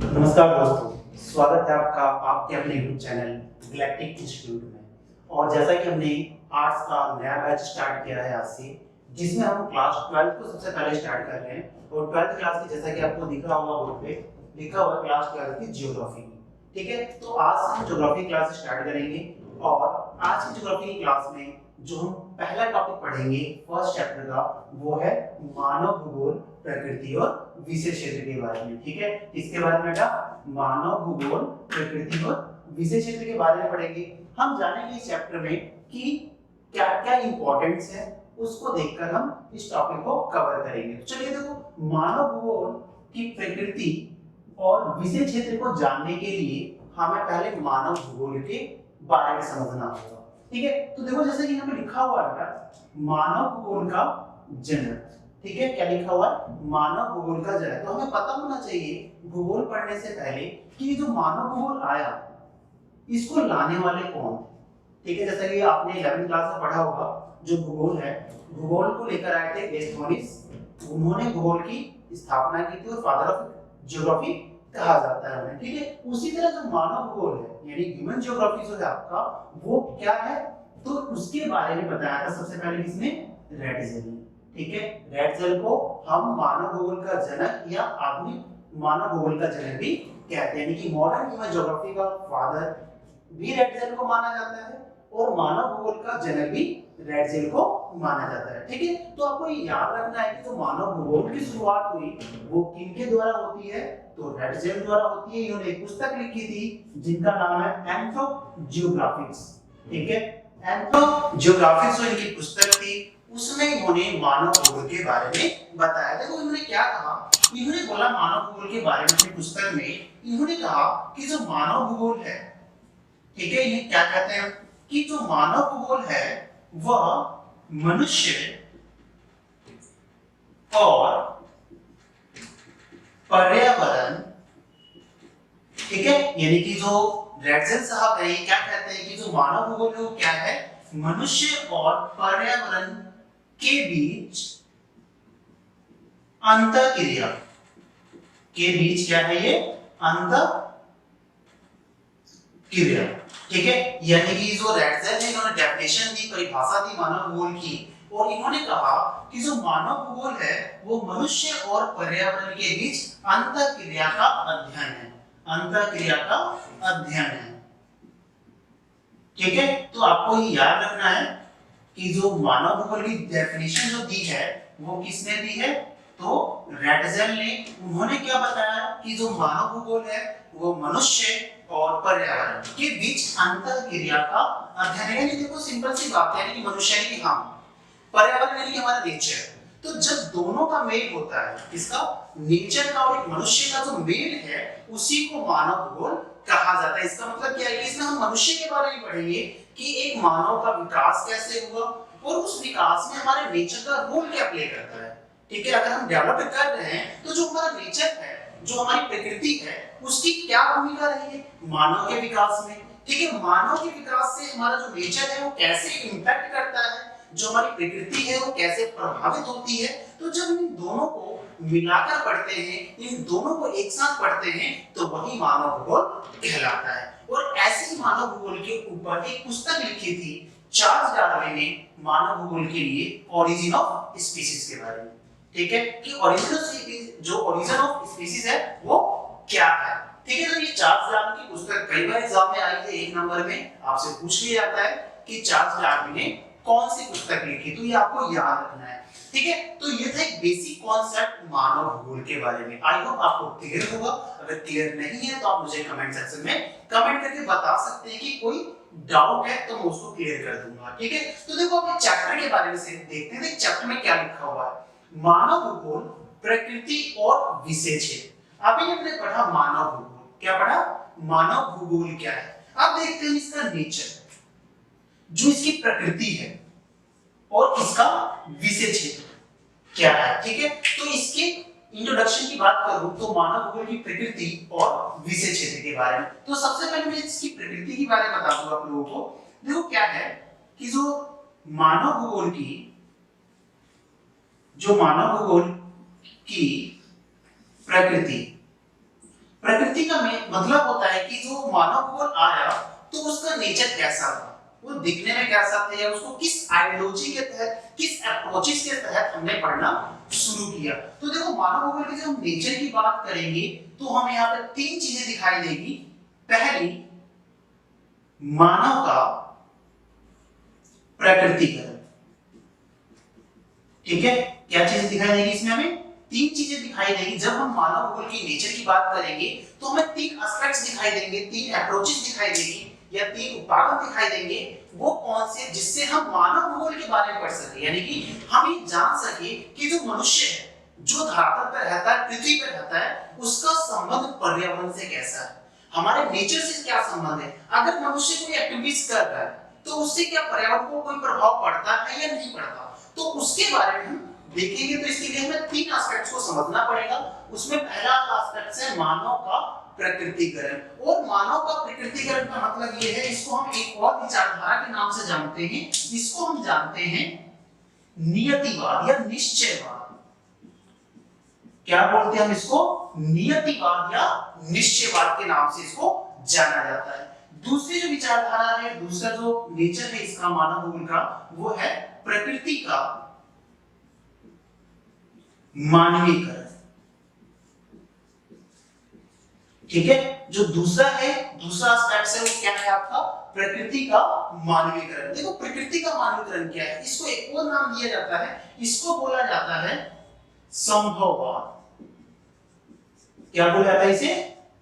नमस्कार दोस्तों, स्वागत है आपका आपके अपने यूट्यूब चैनल गैलेक्टिक इंस्टीट्यूट में। और जैसा कि हमने आर्ट्स का नया बैच स्टार्ट किया है आज से, जिसमें हम क्लास 12 को सबसे पहले स्टार्ट कर रहे हैं। और 12th क्लास की, जैसा कि आपको दिख रहा होगा बोर्ड पे लिखा हुआ है, क्लास 12 की ज्योग्राफी। ठीक है, तो आज से हम ज्योग्राफी क्लास स्टार्ट करेंगे। और आज की ज्योग्राफी की क्लास में जो हम पहला टॉपिक पढ़ेंगे फर्स्ट चैप्टर का, वो है मानव भूगोल, प्रकृति और विशेष क्षेत्र के बारे में। ठीक है, इसके बारे में बेटा मानव भूगोल, प्रकृति और विशेष क्षेत्र के बारे में पढ़ेंगे। हम जानेंगे इस चैप्टर में कि क्या क्या इंपॉर्टेंस है, उसको देखकर हम इस टॉपिक को कवर करेंगे। चलिए देखो, मानव भूगोल की प्रकृति और विशेष क्षेत्र को जानने के लिए हमें पहले मानव भूगोल के बारे में समझना होगा। ठीक है, तो देखो जैसे कि यहाँ पे लिखा हुआ है मानव भूगोल का जनक। ठीक है, क्या लिखा हुआ है? मानव भूगोल का जनक। तो हमें पता होना चाहिए भूगोल पढ़ने से पहले कि जो मानव भूगोल आया, इसको लाने वाले कौन थे। ठीक है, जैसा कि आपने 11वीं क्लास में पढ़ा होगा, जो भूगोल है, भूगोल को लेकर आए थे एस्थोनिस। उन्होंने भूगोल की स्थापना की थी और फादर ऑफ ज्योग्राफी कहा जाता है उन्हें। ठीक है, उसी तरह जो मानव भूगोल है यानी ह्यूमन ज्योग्राफी जो है आपका, वो क्या है, तो उसके बारे में बताया था सबसे पहले किसने? रेडजेल ने। ठीक है, रेडजेल को हम मानव भूगोल का जनक या आधुनिक मानव भूगोल का जनक भी कहते हैं, यानी कि मॉडर्न ह्यूमन ज्योग्राफी का फादर भी रेडजेल को माना जाता है और मानव भूगोल का जनक भी रेडजेल को माना जाता है। ठीक है, तो आपको ये याद रखना है कि जो मानव भूगोल की शुरुआत हुई वो किनके द्वारा होती है? तो रेडजेल द्वारा होती है। इन्होंने एक पुस्तक लिखी थी जिनका नाम है एंथ्रोजियोग्राफिक्स। ठीक है, एंथ्रोजियोग्राफिक्स जो इनकी पुस्तक थी, उसमें इन्होंने मानव भूगोल के बारे में बताया। देखो इन्होंने क्या कहा, इन्होंने बोला मानव भूगोल के बारे में अपनी पुस्तक में इन्होंने कहा कि जो मानव भूगोल है, ठीक है, ये क्या कहते हैं कि जो मानव भूगोल है वह मनुष्य और पर्यावरण, ठीक है, यानी कि जो रेडजेल साहब है ये क्या कहते हैं कि जो मानव भूगोल है वो क्या है? मनुष्य और पर्यावरण के बीच अंतःक्रिया के बीच क्या है? ये अंतःक्रिया। ठीक है, यानी कि जो रेडजेल ने इन्होंने डेफिनेशन दी, परिभाषा दी मानव भूगोल की, और इन्होंने कहा कि जो मानव भूगोल है वो मनुष्य और पर्यावरण के बीच अंतःक्रिया का अध्ययन है। अंतःक्रिया का अध्ययन है। ठीक है, तो आपको ये याद रखना है कि जो मानव भूगोल की डेफिनेशन जो दी है वो किसने दी है? तो रेडजेल ने। उन्होंने क्या बताया कि जो मानव भूगोल है वो मनुष्य और पर्यावरण के बीच अंतःक्रिया का अध्ययन है। यानी देखो सिंपल सी बात है कि मनुष्य यानी कि हम, पर्यावरण यानी कि हमारा नेचर। तो जब दोनों का मेल होता है, इसका नेचर का और एक मनुष्य का जो मेल है, उसी को मानव भूगोल कहा जाता है। इसका मतलब क्या है कि इसमें हम मनुष्य के बारे में पढ़ेंगे कि एक मानव का विकास कैसे हुआ और उस विकास में हमारे नेचर का रोल क्या प्ले करता है। ठीक है, अगर हम डेवलप कर रहे हैं तो जो हमारा नेचर है, जो हमारी प्रकृति है, उसकी क्या भूमिका रही है मानव के विकास में। ठीक है, मानव के विकास से हमारा जो नेचर है वो कैसे इंपैक्ट करता है, जो हमारी प्रकृति है वो कैसे प्रभावित होती है। तो जब इन दोनों को मिलाकर पढ़ते हैं, इन दोनों को एक साथ पढ़ते हैं, तो वही मानव भूगोल कहलाता है। और ऐसे ही मानव भूगोल के ऊपर एक पुस्तक लिखी थी चार्ल्स डार्विन ने मानव भूगोल के लिए, ओरिजिन ऑफ स्पीशीज के बारे में। ठीक है, कि ओरिजिन ऑफ स्पीशीज है वो क्या है। ठीक है, तो ये चार्ल्स डार्विन की पुस्तक कई बार एग्जाम में आई है, एक नंबर में आपसे पूछ लिया जाता है कि चार्ल्स डार्विन ने कौन सी पुस्तक लिखी, तो ये आपको याद रखना है। ठीक है, तो ये था एक बेसिक कॉन्सेप्ट मानव भूगोल के बारे में। आई होप आपको क्लियर होगा। अगर क्लियर नहीं है तो आप मुझे कमेंट सेक्शन में कमेंट करके बता सकते हैं कि कोई डाउट है तो मैं उसको क्लियर कर दूंगा। ठीक है, तो देखो अब चैप्टर के बारे में से देखते हैं। चैप्टर में क्या लिखा हुआ है? मानव भूगोल, प्रकृति और विशेष क्षेत्र। अभी हमने पढ़ा मानव भूगोल, क्या पढ़ा? मानव भूगोल क्या है। अब देखते हैं इसका नेचर, जो इसकी प्रकृति है, और इसका विशेष क्षेत्र क्या है। ठीक है, तो इसके इंट्रोडक्शन की बात करूं तो मानव भूगोल की प्रकृति और विशेष क्षेत्र के बारे में। तो सबसे पहले मैं इसकी प्रकृति के बारे में बता दूं आप लोगों को। देखो क्या है कि जो मानव भूगोल की प्रकृति प्रकृति का मतलब होता है कि जो मानव भूगोल आया तो उसका नेचर कैसा था, वो दिखने में कैसा था, या उसको किस आइडियोलॉजी के तहत, किस अप्रोचेस के तहत हमने पढ़ना शुरू किया। तो देखो मानव भूगोल के जब हम नेचर की बात करेंगे तो हमें यहाँ पे तीन चीजें दिखाई देगी। पहली, मानव का प्रकृतिकरण। ठीक है, क्या चीजें दिखाई देगी इसमें? हमें तीन चीजें दिखाई देगी। जब हम मानव भूगोल की नेचर की बात करेंगे तो हमें तीन एस्पेक्ट्स दिखाई देंगे, तीन अप्रोचेस दिखाई देंगी या तीन उपागम दिखाई देंगे। वो कौन से? जिससे हम मानव भूगोल के बारे में पढ़ सके, यानी कि हम ये जान सके कि जो मनुष्य है, जो धरातल पर रहता है, पृथ्वी पर रहता है, उसका संबंध पर्यावरण से कैसा है, हमारे नेचर से क्या संबंध है। अगर मनुष्य कोई एक्टिविटीज कर रहा है तो उससे क्या पर्यावरण को कोई प्रभाव पड़ता है या नहीं पड़ता, तो उसके बारे में हम देखेंगे। तो इसके लिए हमें तीन एस्पेक्ट्स को समझना पड़ेगा। उसमें पहला एस्पेक्ट है मानव का प्रकृतिकरण। और मानव का प्रकृतिकरण का मतलब ये है, इसको हम एक और विचारधारा के नाम से जानते हैं, इसको हम जानते हैं नियतिवाद या निश्चयवाद। क्या बोलते हैं हम इसको? नियतिवाद या निश्चयवाद के नाम से इसको जाना जाता है। दूसरी जो विचारधारा है, दूसरा जो नेचर है इसका, मानव भूगोल का, वो है प्रकृति का मानवीकरण। ठीक है, जो दूसरा है, दूसरा एस्पेक्ट है, वो क्या है आपका? प्रकृति का मानवीकरण। देखो प्रकृति का मानवीकरण क्या है, इसको एक और नाम दिया जाता है, इसको बोला जाता है संभववाद। क्या बोला जाता है इसे?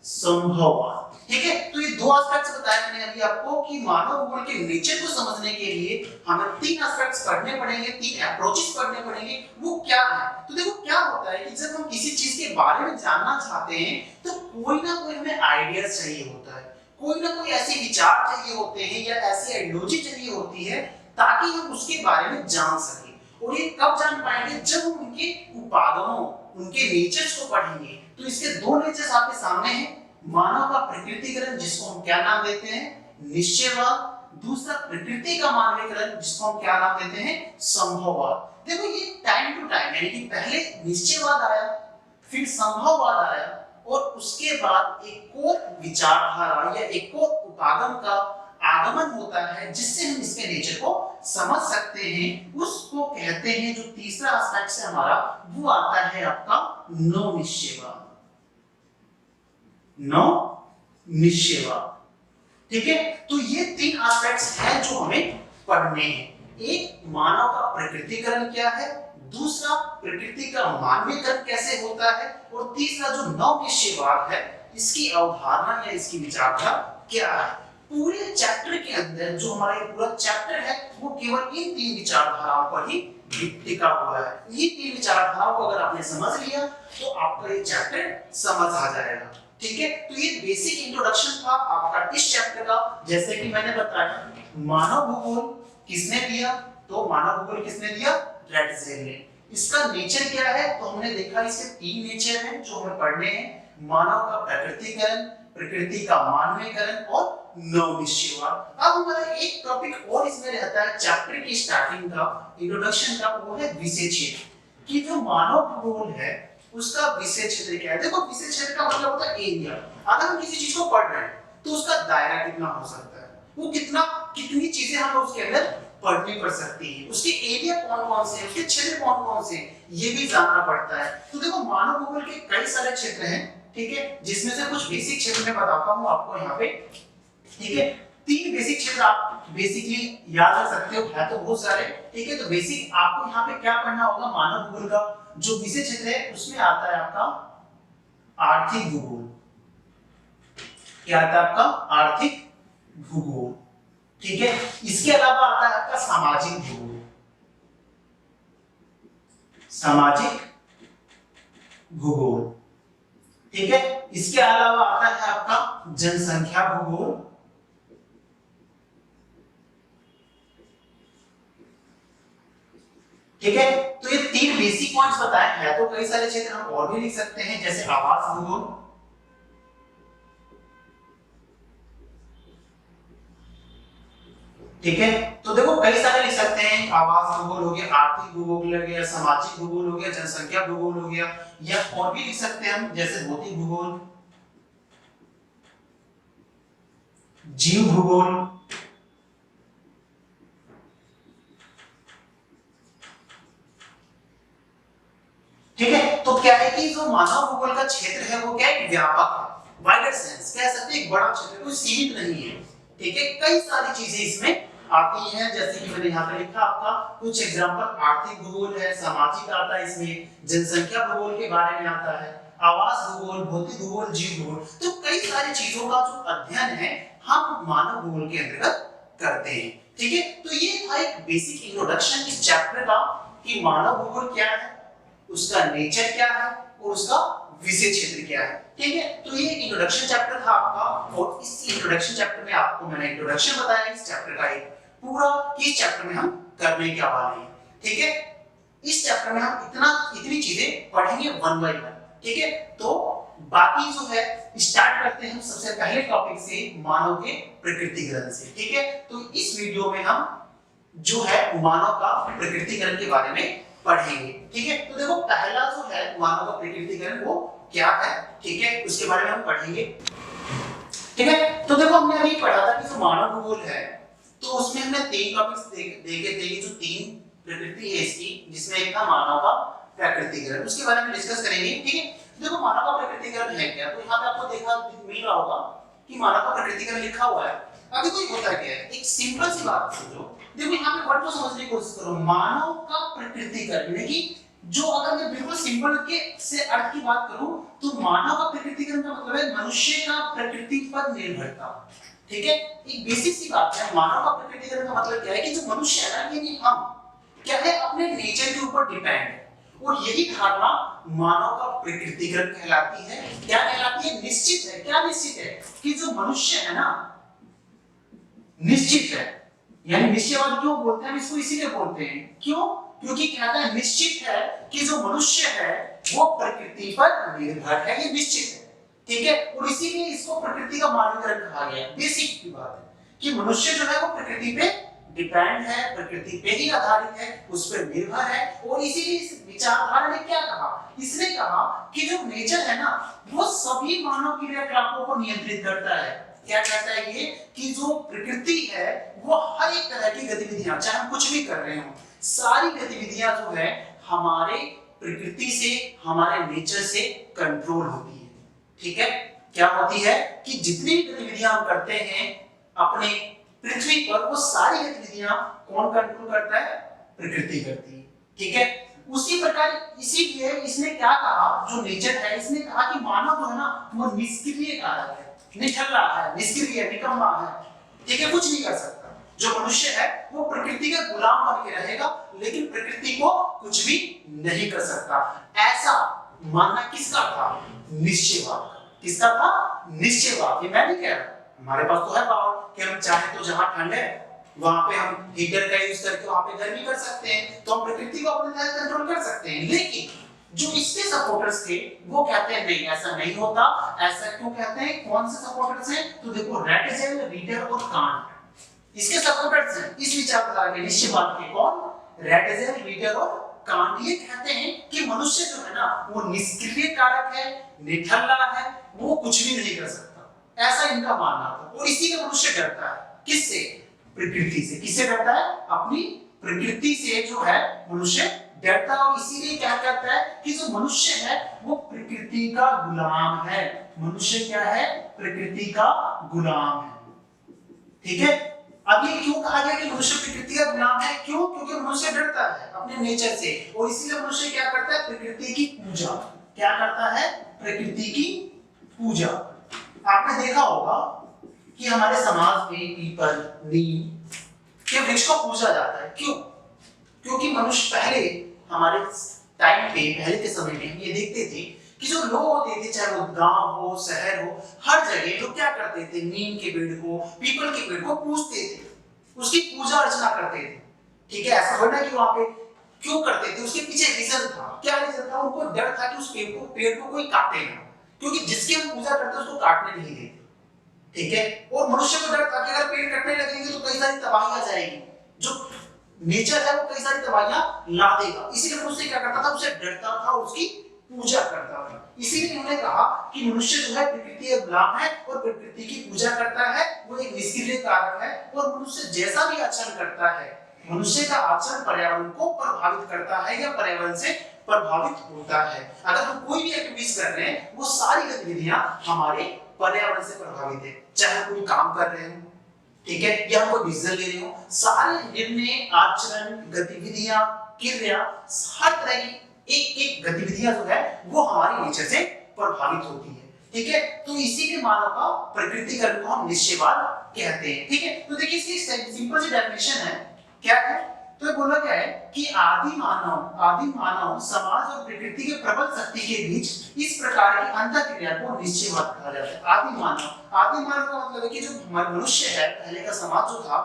संभववाद। ठीक है, तो ये दो एस्पेक्ट्स बताए मैंने अभी आपको कि मानव भूगोल के नेचर को समझने के लिए हमें तीन एस्पेक्ट्स पढ़ने पड़ेंगे, तीन अप्रोचेस पढ़ने पड़ेंगे। वो क्या है? तो देखो क्या होता है कि जब हम किसी चीज के बारे में जानना चाहते हैं तो कोई ना कोई हमें आइडिया चाहिए होता है, कोई ना कोई ऐसे विचार चाहिए होते हैं या ऐसी आइडियोलॉजी चाहिए होती है ताकि हम उसके बारे में जान सकें। और ये कब जान पाएंगे? जब हम उनके उपागमों, उनके नेचर्स को पढ़ेंगे। तो इसके दो नेचर्स आपके सामने हैं, मानव का प्रकृतिकरण जिसको हम क्या नाम देते हैं? निश्चयवाद। दूसरा प्रकृति का मानवीकरण जिसको हम क्या नाम देते हैं? संभववाद। देखो ये टाइम टू टाइम, यानी कि पहले निश्चयवाद आया, फिर संभववाद आया, और उसके बाद एक और विचारधारा या एक और उपागम का आगमन होता है जिससे हम इसके नेचर को समझ सकते हैं। उसको कहते हैं, जो तीसरा एस्पेक्ट है हमारा, वो आता है आपका नव निश्चयवाद। नव निश्चयवाद। ठीक है, तो ये तीन एस्पेक्ट्स हैं जो हमें पढ़ने हैं। एक, मानव का प्रकृतिकरण क्या है, दूसरा प्रकृति का मानवीकरण कैसे होता है, और तीसरा जो नव निश्चयवाद है, इसकी अवधारणा या इसकी विचारधारा क्या है। पूरे चैप्टर के अंदर जो हमारा ये पूरा चैप्टर है वो केवल इन तीन विचारधाराओं पर ही टिका हुआ है। ये तीन विचारधाराओं को अगर आपने समझ लिया तो आपका ये चैप्टर समझ आ जाएगा। ठीक है, तो ये बेसिक इंट्रोडक्शन था आपका इस चैप्टर का। जैसे कि मैंने बताया, मानव भूगोल किसने दिया? तो मानव भूगोल किसने दिया? रैटजेल ने। इसका नेचर क्या है? तो हमने देखा इसके तीन नेचर हैं जो हमें पढ़ने हैं, मानव का प्रकृतिकरण, प्रकृति का मानवीकरण और नव निश्चयवाद। अब हमारा एक टॉपिक और इसमें रहता है चैप्टर की स्टार्टिंग का, इंट्रोडक्शन का, वो है विषय क्षेत्र। कि जो मानव भूगोल है उसका विषय क्षेत्र क्या है। देखो विषय क्षेत्र का मतलब होता है एरिया। अगर हम किसी चीज को पढ़ रहे हैं तो उसका दायरा कितना हो सकता है, वो कितनी चीजें हमें उसके अंदर पढ़नी पड़ सकती है, उसके एरिया कौन कौन से हैं, उसके क्षेत्र कौन कौन से हैं, ये भी जानना पड़ता है। तो देखो मानव भूगोल के कई सारे क्षेत्र हैं, ठीक है, जिसमें से कुछ बेसिक क्षेत्र में बताता हूँ आपको यहाँ पे। ठीक है, तीन बेसिक क्षेत्र आप बेसिकली याद रख सकते हो, है तो बहुत सारे। ठीक है, तो बेसिक आपको यहाँ पे क्या पढ़ना होगा? मानव भूगोल का जो विषय क्षेत्र है उसमें आता है आपका आर्थिक भूगोल। क्या आता है आपका? आर्थिक भूगोल। ठीक है, इसके अलावा आता है आपका सामाजिक भूगोल। सामाजिक भूगोल। ठीक है, इसके अलावा आता है आपका जनसंख्या भूगोल। ठीक है, तो ये तीन बेसिक पॉइंट्स बताए हैं। तो कई सारे क्षेत्र हम और भी लिख सकते हैं, जैसे आवास भूगोल। ठीक है, तो देखो कई सारे लिख सकते हैं, आवास भूगोल हो गया, आर्थिक भूगोल हो गया, सामाजिक भूगोल हो गया, जनसंख्या भूगोल हो गया, या और भी लिख सकते हैं हम, जैसे भौतिक भूगोल। जीव भूगोल, ठीक है। तो क्या है कि जो मानव भूगोल का क्षेत्र है वो क्या है, व्यापक है, वाइडर सेंस कह सकते हैं, एक बड़ा क्षेत्र, कोई सीमित नहीं है, ठीक है। कई सारी चीजें इसमें आती हैं, जैसे कि मैंने यहाँ पे लिखा आपका कुछ एग्जांपल, आर्थिक भूगोल है, सामाजिक आता है इसमें, जनसंख्या भूगोल के बारे में आता है, आवास भूगोल, भौतिक भूगोल, जीव भूगोल, तो कई सारी चीजों का जो अध्ययन है हम मानव भूगोल के अंतर्गत करते हैं, ठीक है। तो ये था एक बेसिक इंट्रोडक्शन इस चैप्टर का कि मानव भूगोल क्या है, उसका नेचर क्या है और उसका विषय क्षेत्र क्या है, ठीक है। तो ये इंट्रोडक्शन चैप्टर था आपका, और इस इंट्रोडक्शन चैप्टर में आपको मैंने इंट्रोडक्शन बताया इस चैप्टर का एक पूरा, इस चैप्टर में हम करने क्या वाले हैं, ठीक है। इस चैप्टर में हम इतनी चीजें पढ़ेंगे वन बाय वन, ठीक है। तो बाकी जो है स्टार्ट करते हैं हम सबसे पहले टॉपिक से, मानव के प्रकृतिकरण से, ठीक है। तो इस वीडियो में हम जो है मानव का प्रकृतिकरण के बारे में पढ़ेंगे, ठीक है। तो देखो पहला जो है मानव का प्रकृतिकरण वो क्या है, ठीक है, उसके बारे में हम पढ़ेंगे, ठीक है। तो देखो हमने अभी पढ़ा था कि जो मानव भूगोल है, तो उसमें हमने तीन टॉपिक्स देखे थे, जो तीन प्रकृति है इसकी, जिसमें एक था मानव का प्रकृतिकरण, उसके बारे में डिस्कस करेंगे, ठीक है। देखो मानव का प्रकृतिकरण है क्या, तो यहाँ पे आपको देखा मिल रहा होगा कि मानव का प्रकृतिकरण लिखा हुआ है। अभी कोई होता क्या है, एक सिंपल सी बात समझो, देखो यहाँ पे वर्ड को समझने की कोशिश करो, मानव का प्रकृतिकरण, यानी कि जो अगर मैं बिल्कुल सिंपल के से अर्थ की बात करूं, तो मानव का प्रकृतिकरण का मतलब है मनुष्य का प्रकृति पर निर्भरता, ठीक है। एक बेसिक सी बात है, मानव का प्रकृतिकरण का मतलब क्या है कि जो मनुष्य है ना, यानी हम क्या है, अपने नेचर के ऊपर डिपेंड है, और यही धारणा मानव का प्रकृतिकरण कहलाती है। क्या कहलाती है, निश्चित है, क्या निश्चित है कि जो मनुष्य है ना निश्चित है, यानी निश्चयवाद क्यों बोलते हैं हम इसको, इसीलिए बोलते हैं, क्यों, क्योंकि कहता है निश्चित है कि जो मनुष्य है वो प्रकृति पर निर्भर है, ये निश्चित है, ठीक है। और इसीलिए इसको प्रकृति का मानवीकरण कहा गया। बेसिक की बात है कि मनुष्य जो है वो प्रकृति पे डिपेंड है, प्रकृति पे ही आधारित है, उस पर निर्भर है, और इसीलिए इस विचारधारा ने क्या कहा, इसने कहा कि जो नेचर है ना वो सभी मानव क्रियाकलापों को नियंत्रित करता है। क्या कहता है ये कि जो प्रकृति है वो हर एक तरह की गतिविधियां, चाहे हम कुछ भी कर रहे हो, सारी गतिविधियां जो है हमारे प्रकृति से, हमारे नेचर से कंट्रोल होती है, ठीक है। क्या होती है कि जितनी भी गतिविधियां हम करते हैं अपने पृथ्वी पर, वो सारी गतिविधियां कौन कंट्रोल करता है, प्रकृति करती है, ठीक है। उसी प्रकार इसीलिए इसने क्या कहा, जो नेचर है, इसने कहा कि मानव जो है ना वो निष्क्रिय कारक है, निठल्ला है, निष्क्रिय, निकम्मा है, ठीक है, कुछ नहीं कर सकता। जो मनुष्य है वो प्रकृति का गुलाम बन के रहेगा, लेकिन प्रकृति को कुछ भी नहीं कर सकता। ऐसा मानना किसका था, निश्चयवाद का। किसका था, निश्चयवाद। ये मैं नहीं कह रहा, हमारे पास तो है पावर कि हम चाहे तो जहां ठंड है वहां पे हम हीटर का यूज करके वहां पे गर्मी कर सकते हैं, तो हम प्रकृति को अपने तहत कंट्रोल कर सकते हैं। लेकिन जो इसके सपोर्टर्स थे वो कहते हैं नहीं, ऐसा नहीं होता। ऐसा क्यों कहते हैं, कौन से सपोर्टर्स हैं, तो देखो रैटजेल, रीडर और कांट इसके सपोर्टर्स हैं इस विचारधारा के, निश्चयवाद के। कौन, रैटजेल, रीडर और कांट। ये कहते हैं कि मनुष्य जो है ना वो निष्क्रिय कारक है, निठल्ला है, वो कुछ भी नहीं कर सकता, ऐसा इनका मानना था। और इसी का मनुष्य डरता है, किससे, प्रकृति से। किससे डरता है, अपनी प्रकृति से जो है मनुष्य डरता है। और इसीलिए क्या कहता है कि जो मनुष्य है वो प्रकृति का गुलाम है। मनुष्य क्या है, प्रकृति का गुलाम है, ठीक है। अब ये क्यों कहा गया कि मनुष्य प्रकृति का गुलाम है, क्यों, क्योंकि मनुष्य डरता है अपने नेचर से, और इसीलिए मनुष्य क्या करता है, प्रकृति की पूजा। क्या करता है, प्रकृति की पूजा। आपने देखा होगा कि हमारे समाज में पीपल, नीम के वृक्ष को पूजा जाता है। क्यों, क्योंकि मनुष्य पहले, हमारे टाइम पे, पहले के समय में हम ये देखते थे कि जो लोग होते थे, चाहे वो गांव हो, शहर हो, हर जगह लोग क्या करते थे, नीम के पेड़ को, पीपल के पेड़ को पूजते थे, उसकी पूजा अर्चना करते थे, ठीक है। ऐसा होना कि वहां पे क्यों करते थे, उसके पीछे रीजन था। क्या रीजन था, उनको डर था कि उस पेड़ को कोई काटेगा, क्योंकि जिसकी हम पूजा करते हैं उसको काटने नहीं देते, ठीक है। और मनुष्य को डर था कि अगर पेड़ कटने लगेंगे तो कई सारी तबाही आ जाएगी, जो नेचर है वो कई सारी तबाहियां ला देगा। इसीलिए मनुष्य क्या करता था, उसे डरता था, उसकी पूजा करता था। इसीलिए उन्होंने कहा कि मनुष्य जो है प्रकृति का गुलाम है और प्रकृति की पूजा करता है, वो एक निष्क्रिय कारक है और मनुष्य जैसा भी आचरण करता है, मनुष्य का आचरण पर्यावरण को प्रभावित करता है या पर्यावरण से प्रभावित होता है। अगर हम कोई भी एक्टिविटीज कर रहे हैं, वो सारी गतिविधियां हमारे पर्यावरण से प्रभावित है। चाहे कोई काम कर रहे हो, ठीक है, या हम कोई डिसीजन ले रहे हो, सारे निर्णय, आचरण, गतिविधियां, क्रिया, हर तरह की एक एक गतिविधियां जो है वो हमारी नेचर से प्रभावित होती है। ठीक है, तो इसी के मानव का प्रकृतिकरण को हम निश्चयवाद कहते हैं। ठीक है, तो देखिए इसकी सिंपल सी डेफिनेशन है, क्या है, तो ये बोला गया है कि आदि मानव समाज और प्रकृति के प्रबल शक्ति के बीच इस प्रकार की अंतःक्रिया को निश्चयवाद कहा जाता है। आदि मानव का मतलब है कि जो मनुष्य है, पहले का समाज जो था,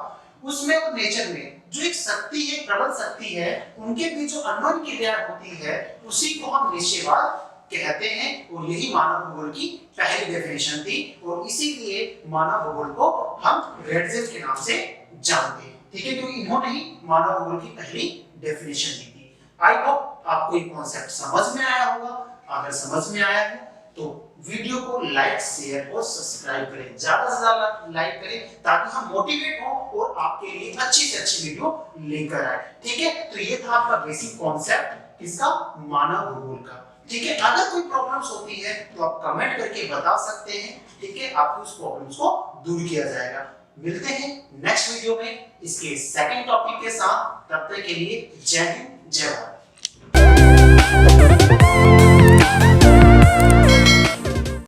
उसमें और नेचर में जो एक शक्ति है, प्रबल शक्ति है, उनके बीच जो अनोन क्रिया होती है, उसी को हम निश्चयवाद कहते हैं। और यही मानव भूगोल की पहली डेफिनेशन थी और इसीलिए मानव भूगोल को हम रेडजेफ के नाम से जानते हैं। ठीक है, क्योंकि इन्होंने ही मानव भूगोल की पहली डेफिनेशन दी थी। आई होप आपको ये कॉन्सेप्ट समझ में आया होगा। अगर समझ में आया है तो वीडियो को लाइक, शेयर और सब्सक्राइब करें, ज्यादा से ज्यादा लाइक करें ताकि हम मोटिवेट हो और आपके लिए अच्छी से अच्छी वीडियो लेकर आए। ठीक है, तो ये था आपका बेसिक कॉन्सेप्ट किसका, मानव भूगोल का। ठीक है, अगर कोई प्रॉब्लम्स होती है तो आप कमेंट करके बता सकते हैं। ठीक है, आपको उस प्रॉब्लम्स को दूर किया जाएगा। मिलते हैं नेक्स्ट वीडियो में इसके सेकंड टॉपिक के साथ। तब तक के लिए जय हिंद, जय भारत।